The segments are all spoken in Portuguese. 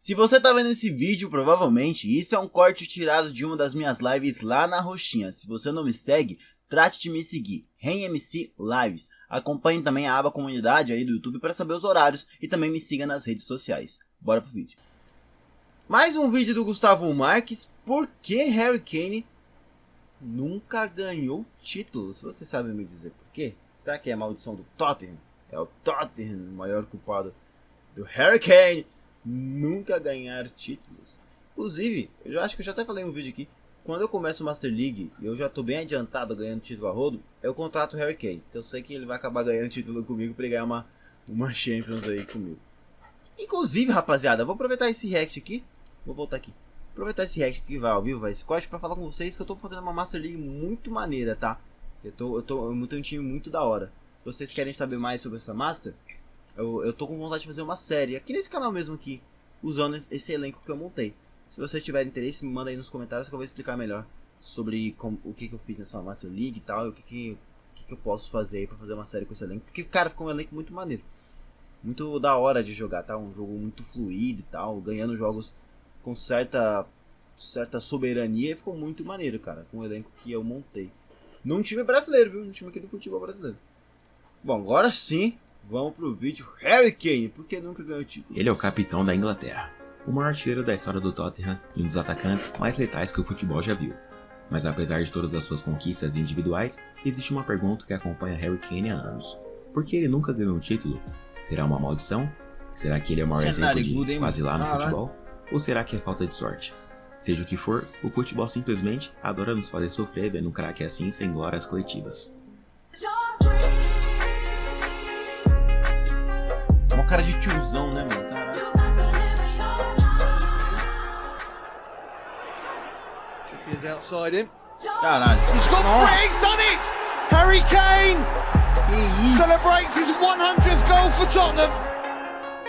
Se você tá vendo esse vídeo, provavelmente isso é um corte tirado de uma das minhas lives lá na roxinha. Se você não me segue, trate de me seguir, RenMC Lives. Acompanhe também a aba comunidade aí do YouTube para saber os horários e também me siga nas redes sociais. Bora pro vídeo. Mais um vídeo do Gustavo Marques. Por que Harry Kane nunca ganhou título? Se você sabe me dizer por quê? Será que é a maldição do Tottenham? É o Tottenham o maior culpado do Harry Kane nunca ganhar títulos. Inclusive, eu acho que eu já até falei em um vídeo aqui. Quando eu começo o Master League e eu já tô bem adiantado ganhando título a rodo, eu contrato o Harry Kane. Eu sei que ele vai acabar ganhando título comigo pra ele ganhar uma Champions aí comigo. Inclusive, rapaziada, vou aproveitar esse react aqui. Vou voltar aqui. Aproveitar esse react que vai ao vivo, vai esse corte, pra falar com vocês que eu tô fazendo uma Master League muito maneira, tá? Eu tenho um time muito da hora. Se vocês querem saber mais sobre essa Master, eu tô com vontade de fazer uma série aqui nesse canal mesmo aqui, usando esse elenco que eu montei. Se vocês tiverem interesse, me manda aí nos comentários que eu vou explicar melhor sobre o que eu fiz nessa Master League e tal, e o que eu posso fazer aí pra fazer uma série com esse elenco. Porque, cara, ficou um elenco muito maneiro. Muito da hora de jogar, tá? Um jogo muito fluido e tal, ganhando jogos com certa soberania, e ficou muito maneiro, cara, com o elenco que eu montei. Num time brasileiro, viu? Num time aqui do futebol brasileiro. Bom, agora sim, vamos pro vídeo. Harry Kane, por que nunca ganhou o título? Ele é o capitão da Inglaterra, o maior artilheiro da história do Tottenham e um dos atacantes mais letais que o futebol já viu. Mas apesar de todas as suas conquistas individuais, existe uma pergunta que acompanha Harry Kane há anos. Por que ele nunca ganhou um título? Será uma maldição? Será que ele é o maior exemplo de quase lá no futebol? Ou será que é falta de sorte? Seja o que for, o futebol simplesmente adora nos fazer sofrer vendo um craque assim sem glórias coletivas. É uma cara de tiozão, né, mano? Caralho. Is outside him. Caralho. He's got three, he's done it! Harry Kane Que isso? celebrates his 100th goal for Tottenham.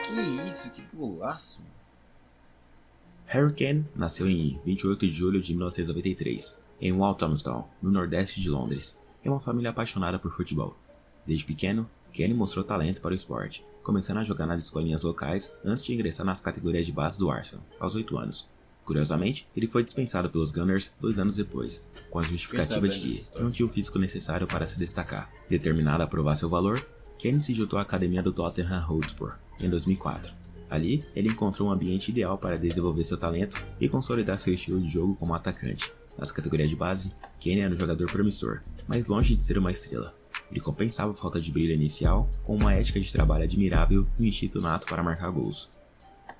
Que isso? Que golaço, mano. Harry Kane nasceu em 28 de julho de 1993, em Walthamstow, no nordeste de Londres, em uma família apaixonada por futebol. Desde pequeno, Kane mostrou talento para o esporte, começando a jogar nas escolinhas locais antes de ingressar nas categorias de base do Arsenal, aos 8 anos. Curiosamente, ele foi dispensado pelos Gunners 2 anos depois, com a justificativa de que não tinha o físico necessário para se destacar. Determinado a provar seu valor, Kane se juntou à academia do Tottenham Hotspur em 2004. Ali, ele encontrou um ambiente ideal para desenvolver seu talento e consolidar seu estilo de jogo como atacante. Nas categorias de base, Kane era um jogador promissor, mas longe de ser uma estrela. Ele compensava a falta de brilho inicial com uma ética de trabalho admirável e um instinto nato para marcar gols.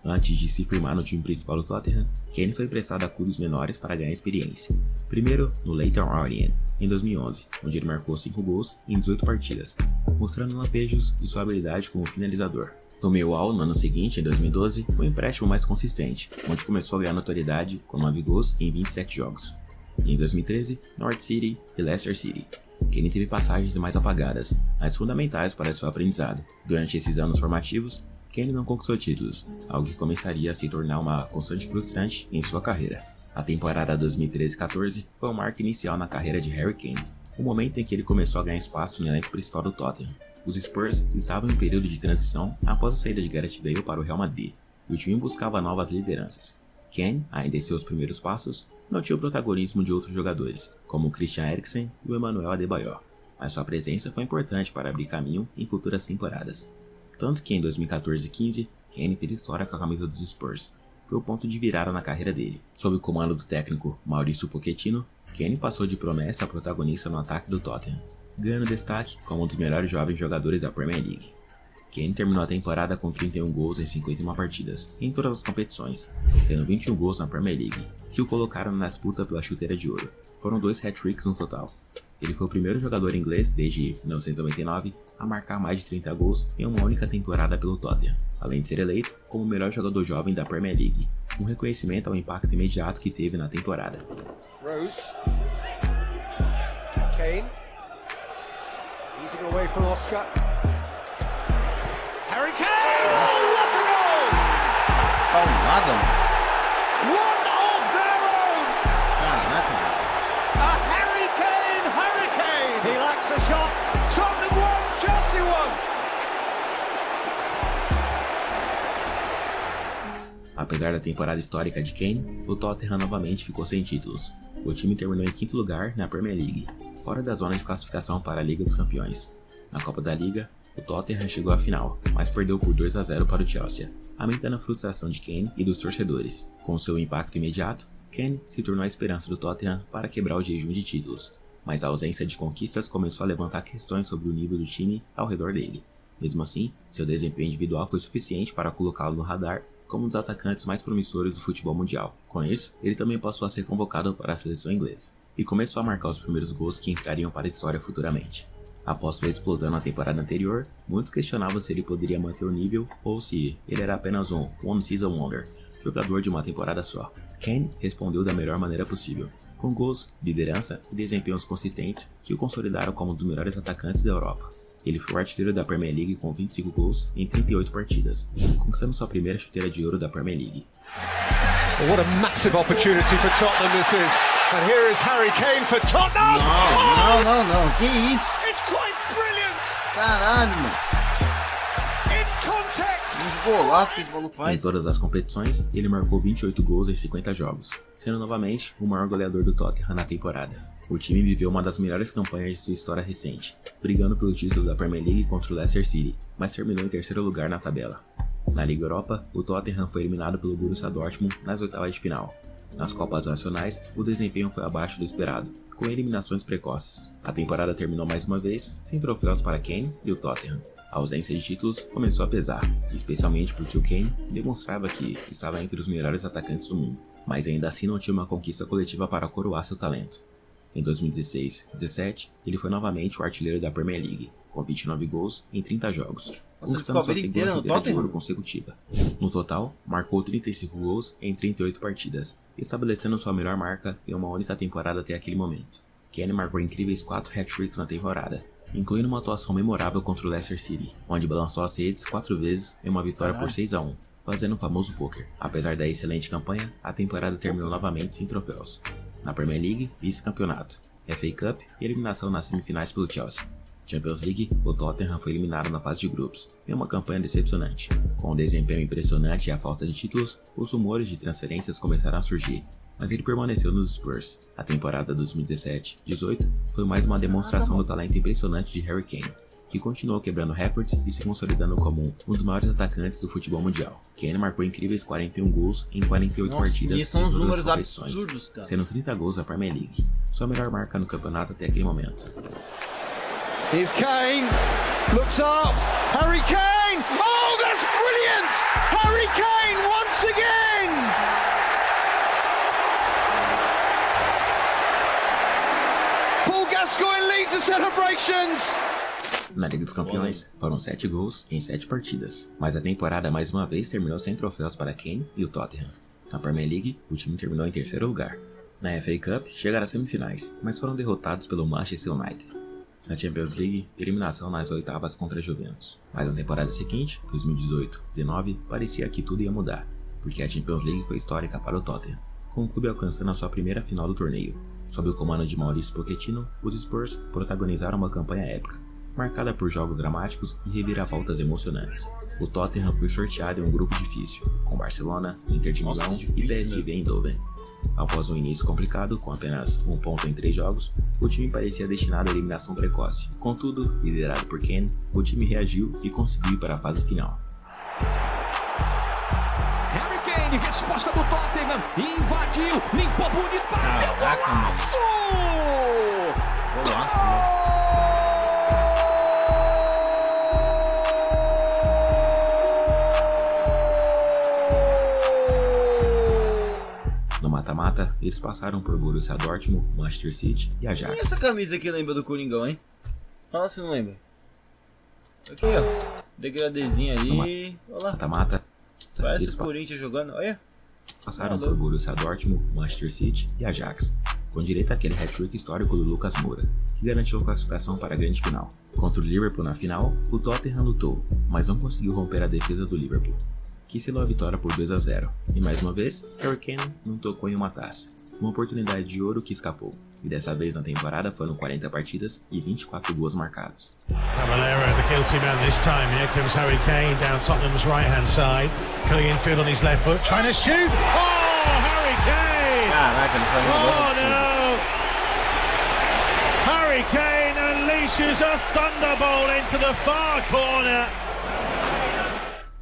Antes de se firmar no time principal do Tottenham, Kane foi emprestado a clubes menores para ganhar experiência. Primeiro, no Leyton Orient, em 2011, onde ele marcou 5 gols em 18 partidas, mostrando lampejos de sua habilidade como finalizador. No Millwall, no ano seguinte, em 2012, foi um empréstimo mais consistente, onde começou a ganhar notoriedade com 9 gols em 27 jogos. E em 2013, Norwich City e Leicester City. Kane teve passagens mais apagadas, mas fundamentais para seu aprendizado. Durante esses anos formativos, Kane não conquistou títulos, algo que começaria a se tornar uma constante frustrante em sua carreira. A temporada 2013-14 foi o marco inicial na carreira de Harry Kane, o momento em que ele começou a ganhar espaço no elenco principal do Tottenham. Os Spurs estavam em um período de transição após a saída de Gareth Bale para o Real Madrid, e o time buscava novas lideranças. Kane, ainda em seus primeiros passos, não tinha o protagonismo de outros jogadores, como o Christian Eriksen e o Emmanuel Adebayor, mas sua presença foi importante para abrir caminho em futuras temporadas. Tanto que em 2014-15, Kane fez história com a camisa dos Spurs. Foi o ponto de virada na carreira dele. Sob o comando do técnico Mauricio Pochettino, Kane passou de promessa a protagonista no ataque do Tottenham, ganhando destaque como um dos melhores jovens jogadores da Premier League. Kane terminou a temporada com 31 gols em 51 partidas, em todas as competições, sendo 21 gols na Premier League, que o colocaram na disputa pela chuteira de ouro. Foram 2 hat-tricks no total. Ele foi o primeiro jogador inglês desde 1999 a marcar mais de 30 gols em uma única temporada pelo Tottenham, além de ser eleito como o melhor jogador jovem da Premier League, um reconhecimento ao impacto imediato que teve na temporada. Rose. Kane. Easing away from Oscar. Harry Kane! Oh, what a goal! Palmada, mano. One of their own! Caraca, mano. A Harry Kane hurricane! He lacks a shot. Tottenham won, Chelsea won! Apesar da temporada histórica de Kane, o Tottenham novamente ficou sem títulos. O time terminou em 5º lugar na Premier League, fora da zona de classificação para a Liga dos Campeões. Na Copa da Liga, o Tottenham chegou à final, mas perdeu por 2-0 para o Chelsea, aumentando a frustração de Kane e dos torcedores. Com seu impacto imediato, Kane se tornou a esperança do Tottenham para quebrar o jejum de títulos, mas a ausência de conquistas começou a levantar questões sobre o nível do time ao redor dele. Mesmo assim, seu desempenho individual foi suficiente para colocá-lo no radar como um dos atacantes mais promissores do futebol mundial. Com isso, ele também passou a ser convocado para a seleção inglesa, e começou a marcar os primeiros gols que entrariam para a história futuramente. Após sua explosão na temporada anterior, muitos questionavam se ele poderia manter o nível ou se ele era apenas um One Season Wonder, jogador de uma temporada só. Kane respondeu da melhor maneira possível, com gols, liderança e desempenhos consistentes que o consolidaram como um dos melhores atacantes da Europa. Ele foi o artilheiro da Premier League com 25 gols em 38 partidas, conquistando sua primeira chuteira de ouro da Premier League. What a massive opportunity for Tottenham this is. And here is Harry Kane for Tottenham. Não, que isso? It's quite brilliant. Caralho, mano. In context. Os golaços que esse maluco Em faz. todas as competições, ele marcou 28 gols em 50 jogos, sendo novamente o maior goleador do Tottenham na temporada. O time viveu uma das melhores campanhas de sua história recente, brigando pelo título da Premier League contra o Leicester City, mas terminou em 3º lugar na tabela. Na Liga Europa, o Tottenham foi eliminado pelo Borussia Dortmund nas oitavas de final. Nas Copas Nacionais, o desempenho foi abaixo do esperado, com eliminações precoces. A temporada terminou mais uma vez sem troféus para Kane e o Tottenham. A ausência de títulos começou a pesar, especialmente porque o Kane demonstrava que estava entre os melhores atacantes do mundo, mas ainda assim não tinha uma conquista coletiva para coroar seu talento. Em 2016-17, ele foi novamente o artilheiro da Premier League, com 29 gols em 30 jogos, conquistando sua segunda chuteira de ouro consecutiva. No total, marcou 35 gols em 38 partidas, estabelecendo sua melhor marca em uma única temporada até aquele momento. Kane marcou incríveis 4 hat-tricks na temporada, incluindo uma atuação memorável contra o Leicester City, onde balançou as redes 4 vezes em uma vitória por 6-1, fazendo o famoso poker. Apesar da excelente campanha, a temporada terminou novamente sem troféus. Na Premier League, vice-campeonato, FA Cup e eliminação nas semifinais pelo Chelsea. Champions League, o Tottenham foi eliminado na fase de grupos, em uma campanha decepcionante. Com um desempenho impressionante e a falta de títulos, os rumores de transferências começaram a surgir, mas ele permaneceu nos Spurs. A temporada 2017-18 foi mais uma demonstração do talento impressionante de Harry Kane, que continuou quebrando recordes e se consolidando como um dos maiores atacantes do futebol mundial. Kane marcou incríveis 41 gols em 48 partidas em todas as competições, sendo 30 gols na Premier League, sua melhor marca no campeonato até aquele momento. Here's Kane, looks up, Harry Kane, oh that's brilliant, Harry Kane once again! Paul Gascoigne leads the celebrations! Na Liga dos Campeões, foram 7 gols em 7 partidas, mas a temporada mais uma vez terminou sem troféus para Kane e o Tottenham. Na Premier League, o time terminou em 3º lugar. Na FA Cup, chegaram às semifinais, mas foram derrotados pelo Manchester United. Na Champions League, eliminação nas oitavas contra a Juventus. Mas na temporada seguinte, 2018-19, parecia que tudo ia mudar, porque a Champions League foi histórica para o Tottenham, com o clube alcançando a sua primeira final do torneio. Sob o comando de Mauricio Pochettino, os Spurs protagonizaram uma campanha épica, marcada por jogos dramáticos e reviravoltas emocionantes. O Tottenham foi sorteado em um grupo difícil, com Barcelona, Inter de Milão e PSV Eindhoven. Após um início complicado, com apenas 1 ponto em 3 jogos, o time parecia destinado à eliminação precoce. Contudo, liderado por Kane, o time reagiu e conseguiu ir para a fase final. Harry Kane, resposta do Tottenham, invadiu, limpou bonito para Golaço, mano. No mata-mata, eles passaram por Borussia Dortmund, Manchester City e Ajax. E essa camisa aqui lembra do Coringão, hein? Fala se não lembra. Aqui, ó. Degradezinho ali. Olha lá. Mata-mata, Parece eles o Corinthians jogando. Olha. passaram por Borussia Dortmund, Manchester City e Ajax, com direito àquele hat-trick histórico do Lucas Moura, que garantiu a classificação para a grande final. Contra o Liverpool na final, o Tottenham lutou, mas não conseguiu romper a defesa do Liverpool, que selou a vitória por 2-0. E mais uma vez, Harry Kane não tocou em uma taça. Uma oportunidade de ouro que escapou. E dessa vez na temporada foram 40 partidas e 24 gols marcados. Caballero, the guilty man this time. Here comes Harry Kane down Tottenham's right-hand side. Cutting infield on his left foot, trying to shoot. Oh, Harry Kane! Caraca, ele faz um no! Harry Kane unleashes a thunderbolt into the far corner.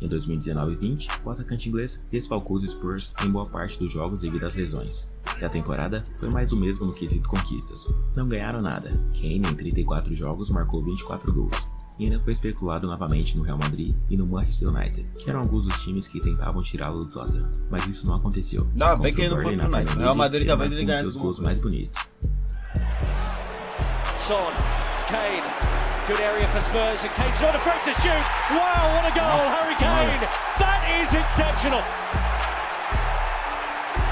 Em 2019 e 20, o atacante inglês desfalcou os Spurs em boa parte dos jogos devido às lesões. E a temporada foi mais o mesmo no quesito conquistas. Não ganharam nada. Kane, em 34 jogos, marcou 24 gols. E ainda foi especulado novamente no Real Madrid e no Manchester United, que eram alguns dos times que tentavam tirá-lo do Tottenham. Mas isso não aconteceu. Não, bem que ele não foi pro United. O Real Madrid talvez ele ganhasse seus gols mais bonitos. Son, Kane, good area for Spurs, and Kane's not afraid to shoot. Wow, what a goal, Harry Kane! That is exceptional.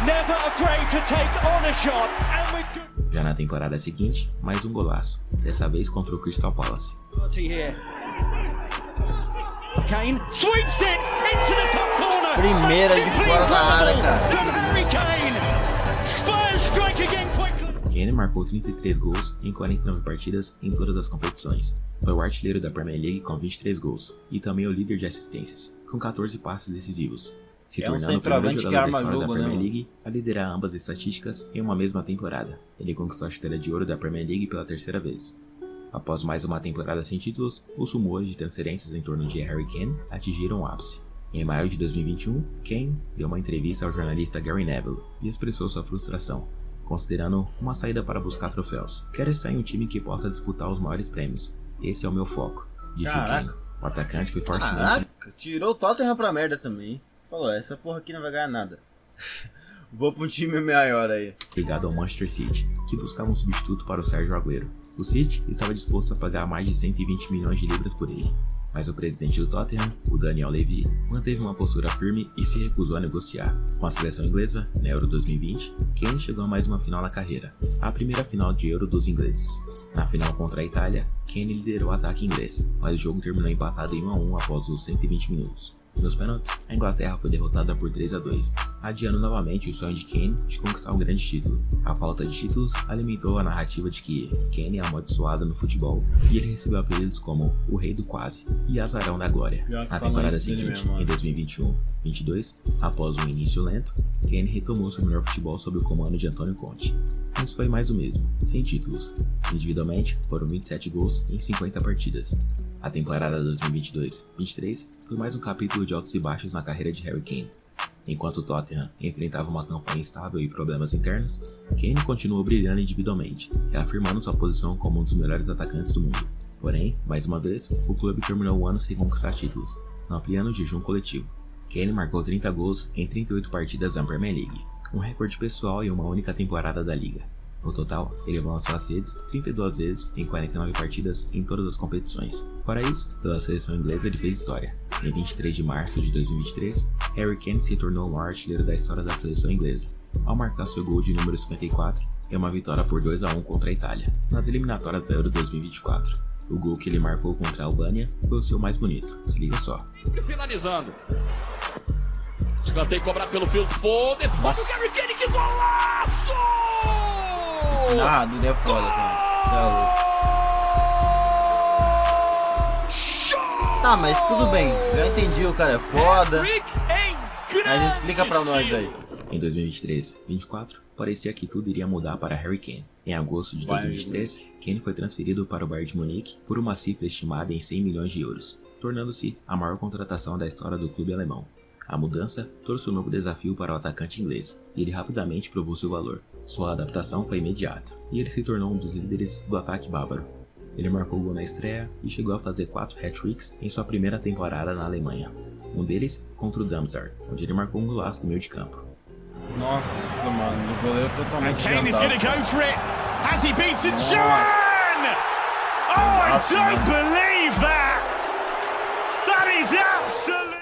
Never afraid to take on a shot, and with good... Já na temporada seguinte, mais um golaço, dessa vez contra o Crystal Palace. Here. Kane sweeps it into the top corner. Primeira de fora da área, cara. From Harry Kane. Spurs strike again quickly. Kane marcou 33 gols em 49 partidas em todas as competições. Foi o artilheiro da Premier League com 23 gols e também o líder de assistências, com 14 passes decisivos, se tornando o primeiro jogador da história da Premier League a liderar ambas as estatísticas em uma mesma temporada. Ele conquistou a chuteira de ouro da Premier League pela terceira vez. Após mais uma temporada sem títulos, os rumores de transferências em torno de Harry Kane atingiram o ápice. Em maio de 2021, Kane deu uma entrevista ao jornalista Gary Neville e expressou sua frustração, considerando uma saída para buscar troféus. Quero estar em um time que possa disputar os maiores prêmios. Esse é o meu foco, disse o Kane. O atacante foi fortemente... Caraca, tirou o Tottenham pra merda também. Falou, essa porra aqui não vai ganhar nada. Vou pra um time maior aí. Ligado ao Manchester City, que buscava um substituto para o Sérgio Agüero. O City estava disposto a pagar mais de 120 milhões de libras por ele, mas o presidente do Tottenham, o Daniel Levy, manteve uma postura firme e se recusou a negociar. Com a seleção inglesa, na Euro 2020, Kane chegou a mais uma final na carreira, a primeira final de Euro dos ingleses. Na final contra a Itália, Kane liderou o ataque inglês, mas o jogo terminou empatado em 1-1 após os 120 minutos. Nos pênaltis, a Inglaterra foi derrotada por 3-2, adiando novamente o sonho de Kane de conquistar um grande título. A falta de títulos alimentou a narrativa de que Kane é amaldiçoado no futebol e ele recebeu apelidos como o Rei do Quase e Azarão da Glória. Na temporada seguinte, em 2021-22, após um início lento, Kane retomou seu melhor futebol sob o comando de Antônio Conte. Mas foi mais o mesmo, sem títulos. Individualmente, foram 27 gols em 50 partidas. A temporada 2022-23 foi mais um capítulo de altos e baixos na carreira de Harry Kane. Enquanto o Tottenham enfrentava uma campanha instável e problemas internos, Kane continuou brilhando individualmente, reafirmando sua posição como um dos melhores atacantes do mundo. Porém, mais uma vez, o clube terminou o ano sem conquistar títulos, ampliando o jejum coletivo. Kane marcou 30 gols em 38 partidas na Premier League, um recorde pessoal em uma única temporada da liga. No total, ele balançou as redes 32 vezes em 49 partidas em todas as competições. Fora isso, pela seleção inglesa ele fez história. Em 23 de março de 2023, Harry Kane se tornou o maior artilheiro da história da seleção inglesa, ao marcar seu gol de número 54 em uma vitória por 2-1 contra a Itália, nas eliminatórias da Euro 2024. O gol que ele marcou contra a Albânia foi o seu mais bonito, se liga só. Finalizando. Escanteio cobrado pelo Phil Foden. Olha o Harry Kane, que golaço! Nada, ele é foda, cara. Tá, mas tudo bem. Já entendi, o cara é foda. Mas explica pra nós aí. Em 2023-24, parecia que tudo iria mudar para Harry Kane. Em agosto de 2023, Kane foi transferido para o Bayern de Munique por uma cifra estimada em 100 milhões de euros, tornando-se a maior contratação da história do clube alemão. A mudança trouxe um novo desafio para o atacante inglês, e ele rapidamente provou seu valor. Sua adaptação foi imediata, e ele se tornou um dos líderes do ataque bávaro. Ele marcou gol na estreia e chegou a fazer 4 hat-tricks em sua primeira temporada na Alemanha. Um deles contra o Darmstadt, onde ele marcou um golaço no meio de campo. Nossa, mano, o goleiro totalmente Kane is adiantado. going to go for it as he beats it. John! Oh, I don't believe that! That is absolute!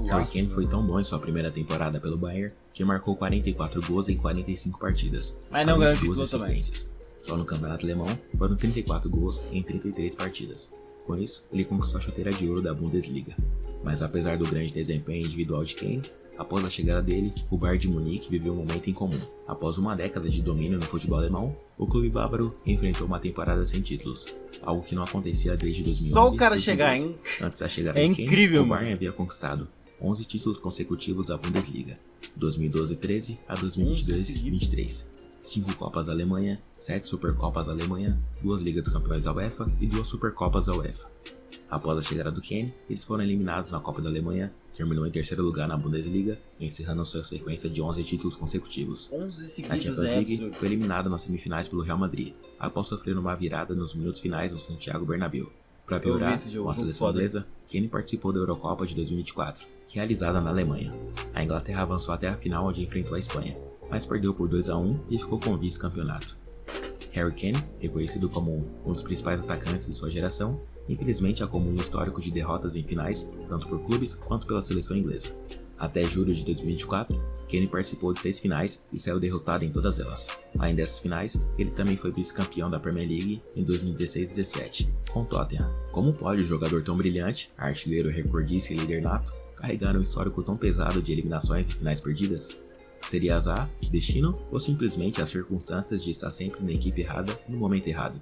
Harry Kane foi tão bom em sua primeira temporada pelo Bayern que marcou 44 gols em 45 partidas, mas não além ganhou de 2 título assistências. Só no campeonato alemão foram 34 gols em 33 partidas. Com isso, ele conquistou a chuteira de ouro da Bundesliga. Mas apesar do grande desempenho individual de Kane, após a chegada dele, o Bayern de Munique viveu um momento incomum. Após uma década de domínio no futebol alemão, o clube bávaro enfrentou uma temporada sem títulos, algo que não acontecia desde 2011. Só o cara chegar, hein? Antes da chegada É de Kane, incrível, o Bayern mano. havia conquistado 11 títulos consecutivos da Bundesliga, 2012-13 a 2022-23. 5 Copas da Alemanha, 7 Supercopas da Alemanha, 2 Ligas dos Campeões da UEFA e 2 Supercopas da UEFA. Após a chegada do Kane, eles foram eliminados na Copa da Alemanha, terminou em terceiro lugar na Bundesliga, encerrando sua sequência de 11 títulos consecutivos. 11 A seguidos Champions é League absurdo. foi eliminado nas semifinais pelo Real Madrid, após sofrer uma virada nos minutos finais no Santiago Bernabéu. Para Eu vi piorar, esse jogo, com a seleção foda. inglesa, Kane participou da Eurocopa de 2024, realizada na Alemanha. A Inglaterra avançou até a final, onde enfrentou a Espanha, mas perdeu por 2-1 e ficou com o vice-campeonato. Harry Kane, reconhecido como um dos principais atacantes de sua geração, infelizmente acumula um histórico de derrotas em finais, tanto por clubes quanto pela seleção inglesa. Até julho de 2024, Kane participou de 6 finais e saiu derrotado em todas elas. Além dessas finais, ele também foi vice-campeão da Premier League em 2016-17, com Tottenham. Como pode um jogador tão brilhante, artilheiro, recordista e líder nato, carregar um histórico tão pesado de eliminações e finais perdidas? Seria azar, destino ou simplesmente as circunstâncias de estar sempre na equipe errada no momento errado?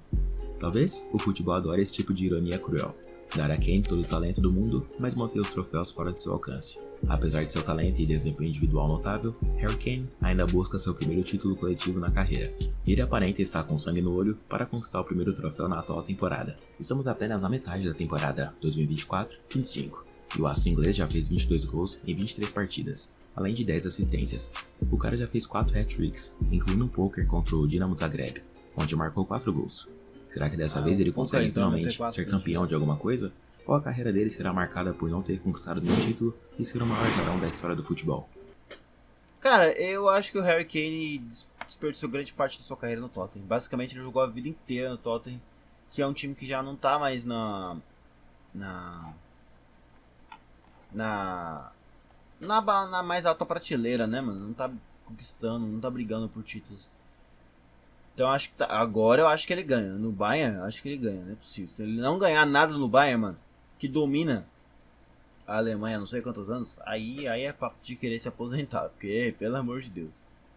Talvez o futebol adore esse tipo de ironia cruel. Dar a Kane todo o talento do mundo, mas manter os troféus fora de seu alcance. Apesar de seu talento e desempenho individual notável, Harry Kane ainda busca seu primeiro título coletivo na carreira. Ele aparenta estar com sangue no olho para conquistar o primeiro troféu na atual temporada. Estamos apenas na metade da temporada 2024-25, e o astro inglês já fez 22 gols em 23 partidas, além de 10 assistências. O cara já fez 4 hat-tricks, incluindo um poker contra o Dinamo Zagreb, onde marcou 4 gols. Será que dessa vez ele consegue então, finalmente ser campeão de alguma coisa? Ou a carreira dele será marcada por não ter conquistado nenhum título e ser o maior zarão da história do futebol? Cara, eu acho que o Harry Kane desperdiçou grande parte da sua carreira no Tottenham. Basicamente ele jogou a vida inteira no Tottenham, que é um time que já não tá mais na mais alta prateleira, né, mano? Não tá conquistando, não tá brigando por títulos. Então acho que agora eu acho que ele ganha. No Bayern, eu acho que ele ganha, não é possível. Se ele não ganhar nada no Bayern, mano, que domina a Alemanha há não sei quantos anos, aí é papo de querer se aposentar, porque, pelo amor de Deus.